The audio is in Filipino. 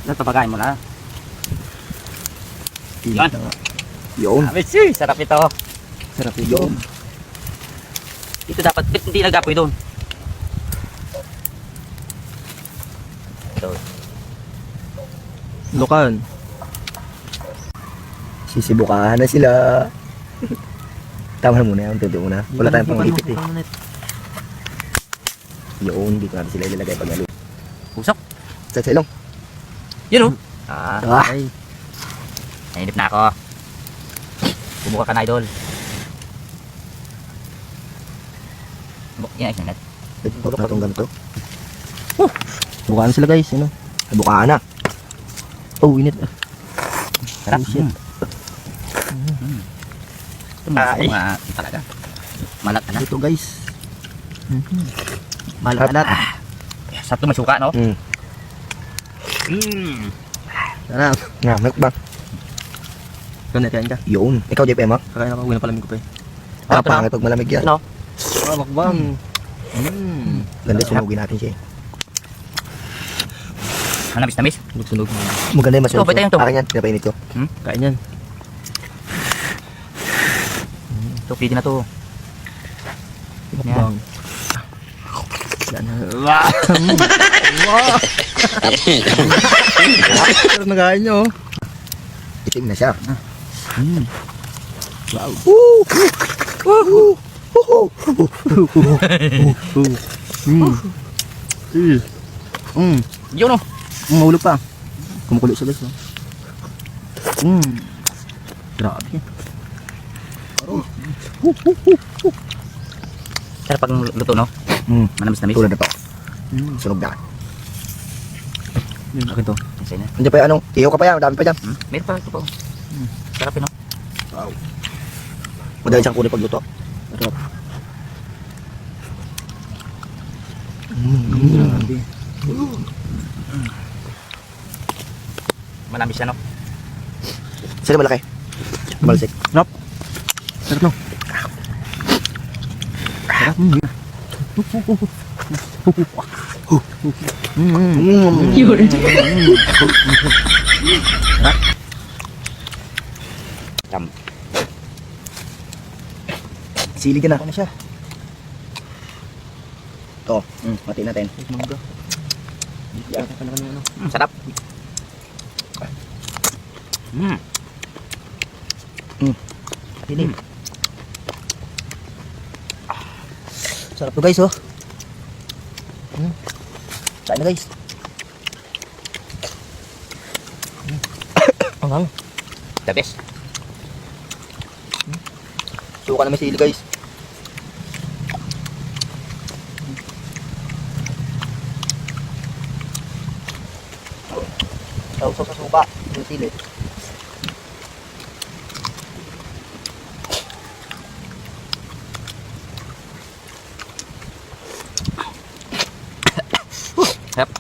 Napapakain mo na. Yan. Yun. Sarap ito. Sarap yun. Ito dapat, hindi nagapoy doon. Ito. Lukan. Sisibukahan na sila. Tama na muna yan. Tunti muna. Wala tayong pangipit eh. Yun. Dito natin sila ilalagay pag nalo. Pusok. Sa silong. Yun o. Ah. Ay. Nainip na ako. Bumuka ka na, idol. Yan, ayos na natin. Tulok na itong ganito. Bukaan sila guys. Ano? Bukaan na. Oh, init. Sarap. Oh, shit. Ay. Talaga. Malat na. Ito guys. Malat. Sarap ito may suka, no? Sarap. Nga, milk bang. Kain ka. Yun. Ikaw, JPM ha? Kakain ako. Uwi na palamig ko pa eh. Ah, pangit pag malamig yan. Ano? Ah, makbang. Ganda, sunugin natin siya eh. Namis. Sunog-sunog. Maganda yung masunog. Ito, pwede yung to. Akin yan, pinapainit ko. Kain yan. Ito, pwede na to. Makbang. Yan. Sarap na kain nyo. Itim na siya. Wow. Yun o. Mahulog pa. Kumukulo siya guys. Grabe. Sarap pag luto, no? Manamis-namis. Tulad na to. Sunog na. Yun, akin to. Isa na. Hindi pa yung anong, ihaw ka pa yan, dami pa dyan. Meron pa ito po. Sarap yun, no? Wow. Madali siyang kunin pagluto. Sarap. Grabe. Manamis siya, no? Sino malaki? Malsik. Sarap. Sarap no. Sarap. Sarap. Sili ka na. Ano siya? Ito, matiin natin. Mangga. Yan. Sarap. Tinim. Sarap to guys oh. Kain na guys. Angang. The best. Suka na may sili guys. Sausaw sa suka. Yung sili. Sarap.